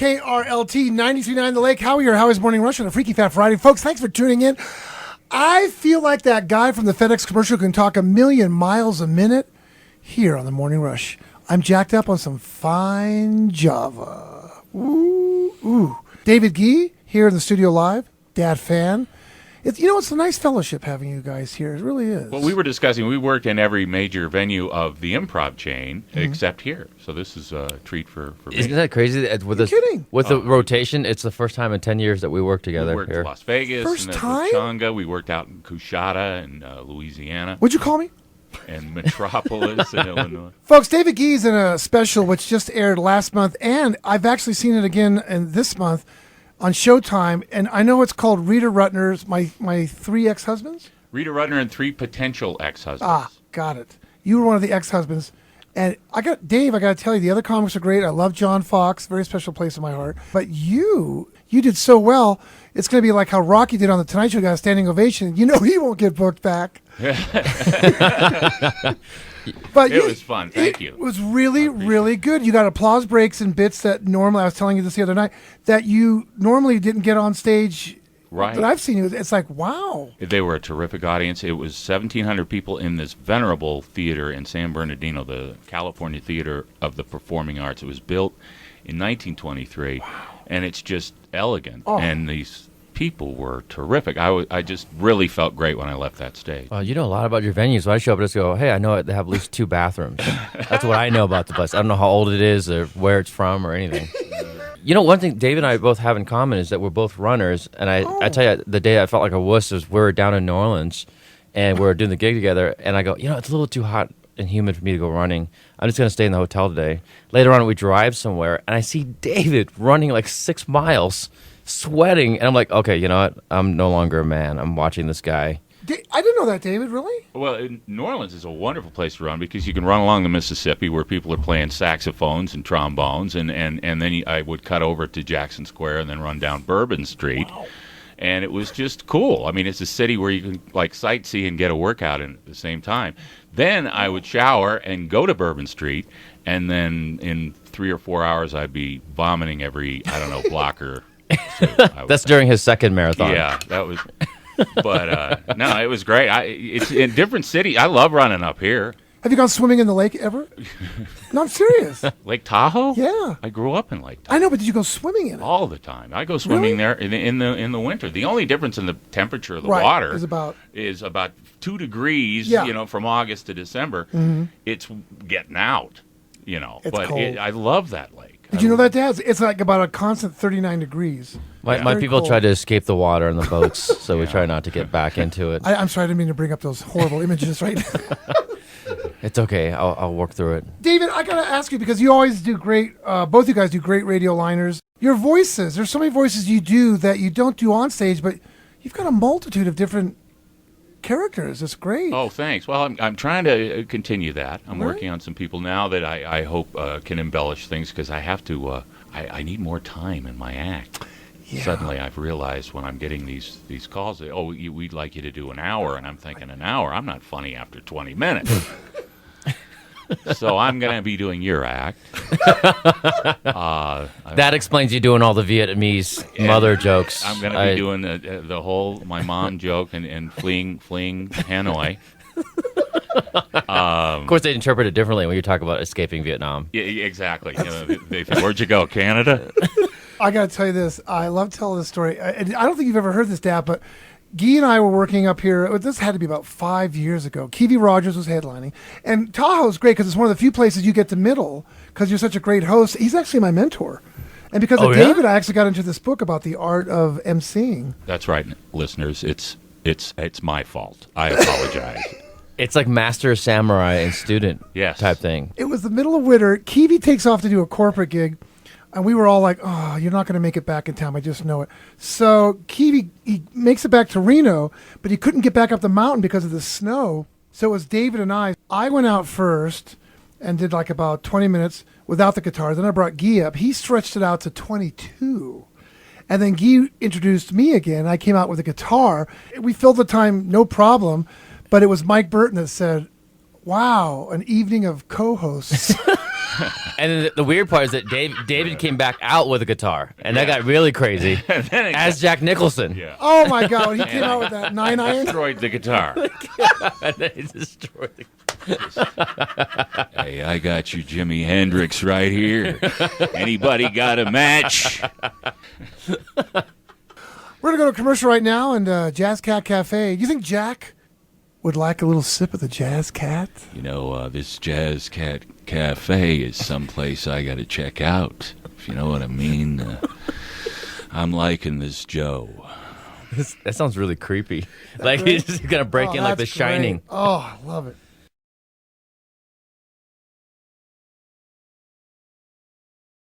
KRLT 93.9 The Lake. Howie, or Howie's Morning Rush on a Freaky Fat Friday. Folks, thanks for tuning in. I feel like that guy from the FedEx commercial can talk a million miles a minute here on the Morning Rush. I'm jacked up on some fine Java. Ooh, ooh. David Gee here in the studio live. Dat Phan. It's a nice fellowship having you guys here. It really is. Well, we were discussing, we worked in every major venue of the Improv chain except here. So this is a treat for me. Isn't that crazy? Kidding. With the rotation, it's the first time in 10 years that we worked together. We worked here. in Las Vegas. First and time? Chunga. We worked out in Coushatta and Louisiana. What'd you call me? And Metropolis in Illinois. Folks, David Gee's in a special which just aired last month, and I've actually seen it again in this month on Showtime, and I know it's called Rita Rutner's My Three Ex-Husbands? Rita Rutner and three potential ex-husbands. Ah, got it. You were one of the ex-husbands. And Dave, I got to tell you, the other comics are great. I love John Fox, very special place in my heart. But you did so well, it's going to be like how Rocky did on The Tonight Show, got a standing ovation. You know he won't get booked back. But it was fun. Thank you. It was really, really good. You got applause breaks and bits that normally, I was telling you this the other night, that you normally didn't get on stage. Right. That I've seen you. It's like, wow. They were a terrific audience. It was 1,700 people in this venerable theater in San Bernardino, the California Theater of the Performing Arts. It was built in 1923, and it's just elegant. Oh. And these people were terrific. I just really felt great when I left that stage. Well, you know a lot about your venues. So I show up and just go, hey, I know they have at least 2 bathrooms. That's what I know about the place. I don't know how old it is or where it's from or anything. You know, one thing David and I both have in common is that we're both runners. And I tell you, the day I felt like a wuss was we were down in New Orleans and we were doing the gig together. And I go, it's a little too hot and humid for me to go running. I'm just going to stay in the hotel today. Later on, we drive somewhere and I see David running like 6 miles, sweating. And I'm like, okay, you know what? I'm no longer a man. I'm watching this guy. I didn't know that, David, really? Well, New Orleans is a wonderful place to run because you can run along the Mississippi where people are playing saxophones and trombones, and then I would cut over to Jackson Square and then run down Bourbon Street. Wow. And it was just cool. I mean, it's a city where you can like sightsee and get a workout in at the same time. Then I would shower and go to Bourbon Street, and then in 3 or 4 hours I'd be vomiting every, block or two. That's during his second marathon. Yeah, that was... But no, it was great. It's in different cities. I love running up here. Have you gone swimming in the lake ever? No, I'm serious. Lake Tahoe? Yeah. I grew up in Lake Tahoe. I know, but did you go swimming in it? All the time. I go swimming there in the winter. The only difference in the temperature of the water is about 2 degrees. From August to December. Mm-hmm. It's getting out. It's but cold. I love that lake. Did you know that, Dad? It's like about a constant 39 degrees. My people cold. try to escape the water in the boats, so we try not to get back into it. I'm sorry, I didn't mean to bring up those horrible images right now. It's okay. I'll work through it. David, I got to ask you, because you always do great, both you guys do great radio liners. Your voices, there's so many voices you do that you don't do on stage, but you've got a multitude of different characters. It's great. Oh, thanks. Well, I'm trying to continue that. I'm working on some people now that I hope can embellish things, because I have to. I need more time in my act. Yeah. Suddenly, I've realized when I'm getting these calls, we'd like you to do an hour, and I'm thinking an hour. I'm not funny after 20 minutes. So I'm going to be doing your act. That explains you doing all the Vietnamese mother jokes. I'm going to be doing the whole my mom joke and fleeing Hanoi. Of course, they interpret it differently when you talk about escaping Vietnam. Yeah, exactly. Where'd you go, Canada? I got to tell you this. I love telling this story. I don't think you've ever heard this, Dad, but Guy and I were working up here. This had to be about 5 years ago. Kiwi Rogers was headlining. And Tahoe's great because it's one of the few places you get to middle because you're such a great host. He's actually my mentor. And because of David, I actually got into this book about the art of emceeing. That's right, listeners. It's my fault. I apologize. It's like master samurai and student type thing. It was the middle of winter. Kiwi takes off to do a corporate gig. And we were all like, oh, you're not going to make it back in time. I just know it. So Kiwi, he makes it back to Reno, but he couldn't get back up the mountain because of the snow. So it was David and I. I went out first and did like about 20 minutes without the guitar. Then I brought Guy up. He stretched it out to 22. And then Guy introduced me again. I came out with a guitar. We filled the time, no problem. But it was Mike Burton that said, wow, an evening of co-hosts. And then the weird part is that David came back out with a guitar, and that got really crazy. As Jack Nicholson. Yeah. Oh my God! He came out with that 9-iron. Destroyed the guitar. And then he destroyed the Hey, I got you, Jimi Hendrix, right here. Anybody got a match? We're gonna go to a commercial right now, and Jazz Cat Cafe. Do you think Jack would like a little sip of the Jazz Cat? You know, this Jazz Cat Cafe is someplace I got to check out, if you know what I mean. I'm liking this Joe. That sounds really creepy. Like he's just gonna break in like The That's Shining. great. Oh, I love it.